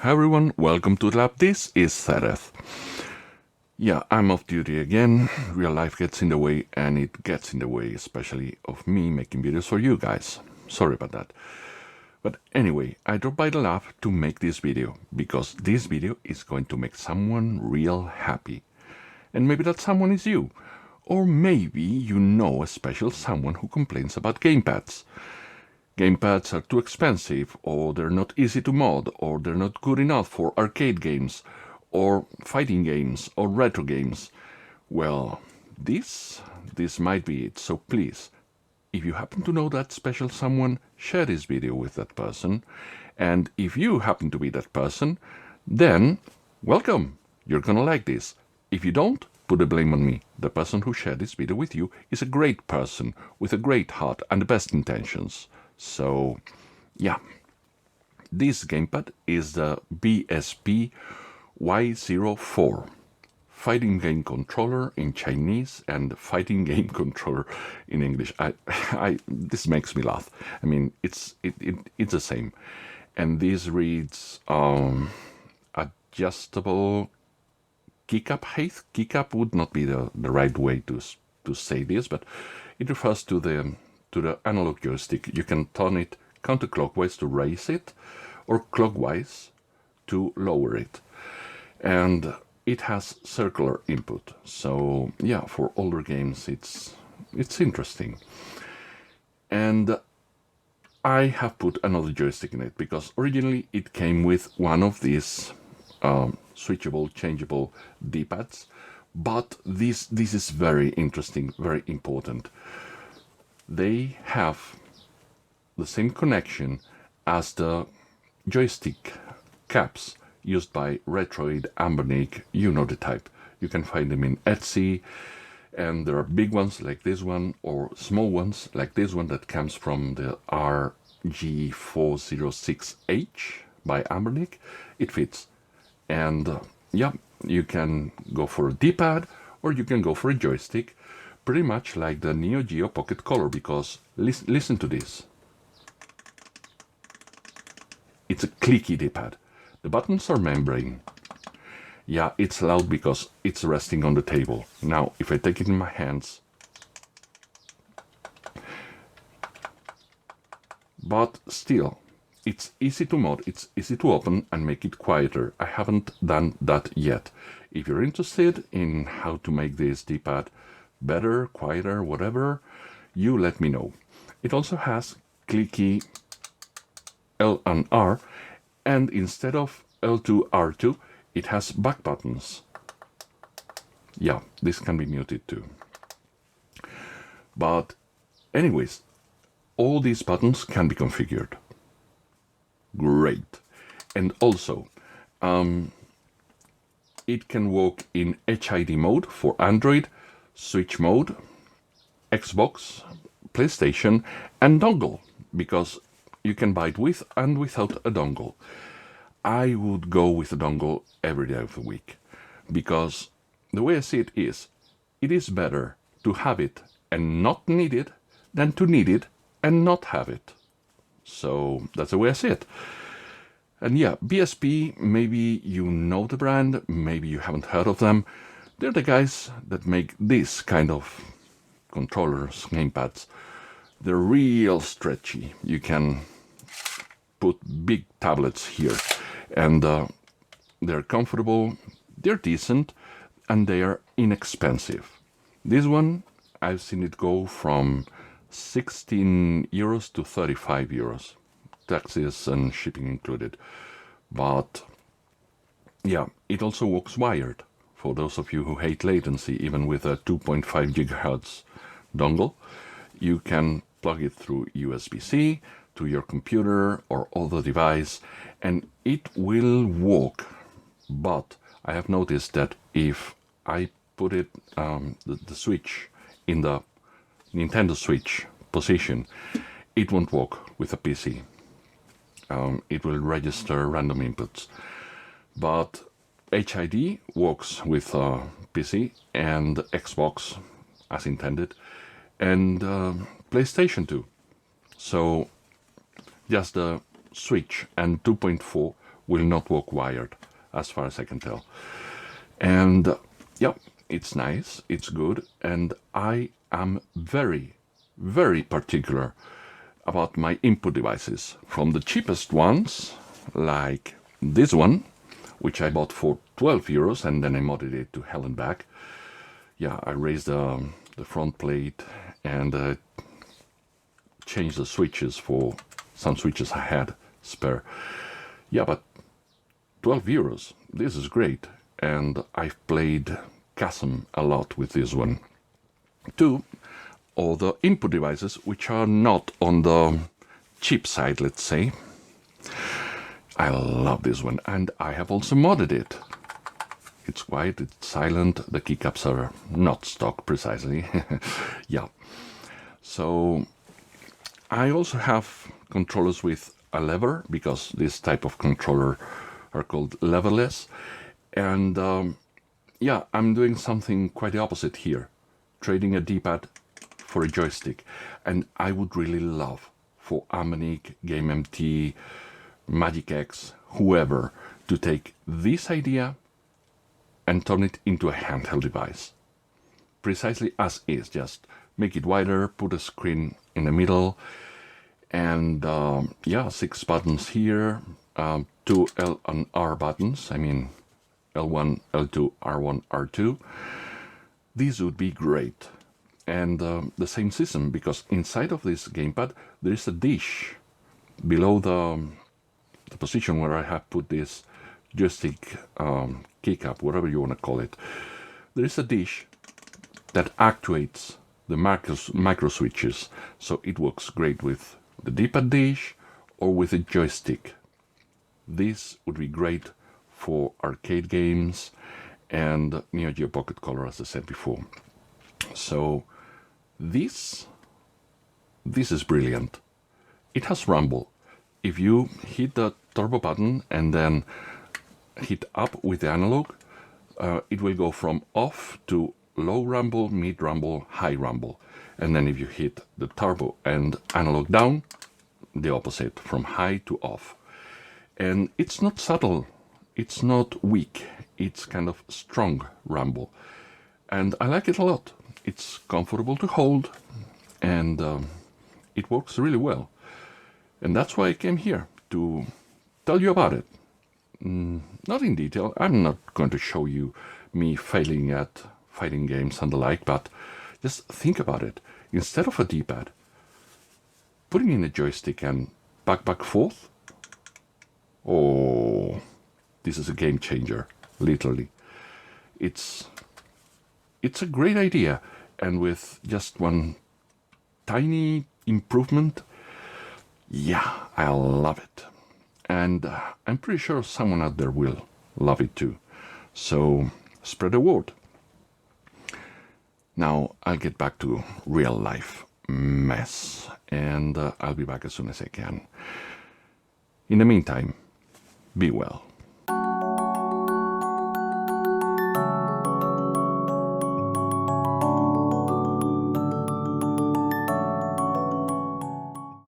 Hi everyone, welcome to the lab. This is Zereth. Yeah, I'm off duty again. Real life gets in the way, and it gets in the way especially of me making videos for you guys. Sorry about that. But anyway, I dropped by the lab to make this video, because this video is going to make someone real happy. And maybe that someone is you. Or maybe you know a special someone who complains about gamepads. Gamepads are too expensive, or they're not easy to mod, or they're not good enough for arcade games, or fighting games, or retro games. Well, this might be it, so please, if you happen to know that special someone, share this video with that person. And if you happen to be that person, then welcome, you're gonna like this. If you don't, put the blame on me. The person who shared this video with you is a great person, with a great heart and the best intentions. So, yeah, this gamepad is the BSP Y04, fighting game controller in Chinese and fighting game controller in English. This makes me laugh. I mean, it's the same. And this reads adjustable keycap height. Keycap would not be the right way to say this, but it refers to the analog joystick. You can turn it counterclockwise to raise it, or clockwise to lower it. And it has circular input. So yeah, for older games it's interesting. And I have put another joystick in it because originally it came with one of these switchable, changeable D-pads. But this is very interesting, very important. They have the same connection as the joystick caps used by Retroid, Ambernic, you know the type. You can find them in Etsy, and there are big ones like this one, or small ones like this one that comes from the RG406H by Ambernic. It fits. And yeah, you can go for a D-pad, or you can go for a joystick, pretty much like the Neo Geo Pocket Color, because listen to this. It's a clicky D-pad. The buttons are membrane. Yeah, it's loud because it's resting on the table. Now, if I take it in my hands, but still, it's easy to mod, it's easy to open and make it quieter. I haven't done that yet. If you're interested in how to make this D-pad better, quieter, whatever, you let me know. It also has clicky L and R, and instead of L2, R2, it has back buttons. Yeah, this can be muted too. But anyways, all these buttons can be configured. Great. And also, it can work in HID mode for Android, Switch mode, Xbox, PlayStation, and dongle, because you can buy it with and without a dongle. I would go with a dongle every day of the week, because the way I see it is better to have it and not need it than to need it and not have it. So that's the way I see it. And yeah, BSP, maybe you know the brand, maybe you haven't heard of them. They're the guys that make this kind of controllers, gamepads. They're real stretchy. You can put big tablets here, and they're comfortable, they're decent, and they are inexpensive. This one, I've seen it go from 16 euros to 35 euros, taxes and shipping included. But yeah, it also works wired. For those of you who hate latency, even with a 2.5 gigahertz dongle, you can plug it through USB-C to your computer or other device, and it will work. But I have noticed that if I put it, the Switch in the Nintendo Switch position, it won't work with a PC. It will register random inputs. But HID works with PC and Xbox as intended, and PlayStation 2. So just the Switch and 2.4 will not work wired, as far as I can tell. And yeah, it's nice, it's good, and I am very, very particular about my input devices. From the cheapest ones, like this one, which I bought for 12 euros and then I modded it to hell and back. Yeah, I raised the front plate and changed the switches for some switches I had spare. Yeah, but 12 euros, this is great. And I've played Chasm a lot with this one. Two other input devices which are not on the cheap side, let's say. I love this one, and I have also modded it. It's quiet, it's silent, the keycaps are not stock precisely. Yeah. So I also have controllers with a lever, because this type of controller are called leverless. And yeah, I'm doing something quite the opposite here, trading a D-pad for a joystick. And I would really love for Amanic, GameMT, Magic X, whoever, to take this idea and turn it into a handheld device. Precisely as is, just make it wider, put a screen in the middle, and yeah, 6 buttons here, 2 L and R buttons, I mean L1, L2, R1, R2. These would be great. And the same system, because inside of this gamepad there is a dish below the position where I have put this joystick keycap, whatever you want to call it. There is a dish that actuates the micro switches, so it works great with the D-pad dish or with a joystick. This would be great for arcade games and Neo Geo Pocket Color, as I said before. So this is brilliant. It has rumble. If you hit the turbo button and then hit up with the analog, it will go from off to low rumble, mid rumble, high rumble. And then if you hit the turbo and analog down, the opposite, from high to off. And it's not subtle, it's not weak, it's kind of strong rumble. And I like it a lot. It's comfortable to hold, and it works really well. And that's why I came here, to tell you about it. Not in detail, I'm not going to show you me failing at fighting games and the like, but just think about it. Instead of a D-pad, putting in a joystick and back, forth, oh, this is a game changer, literally. It's a great idea, and with just one tiny improvement, yeah, I love it. And I'm pretty sure someone out there will love it too. So spread the word. Now I'll get back to real life mess, and I'll be back as soon as I can. In the meantime, be well.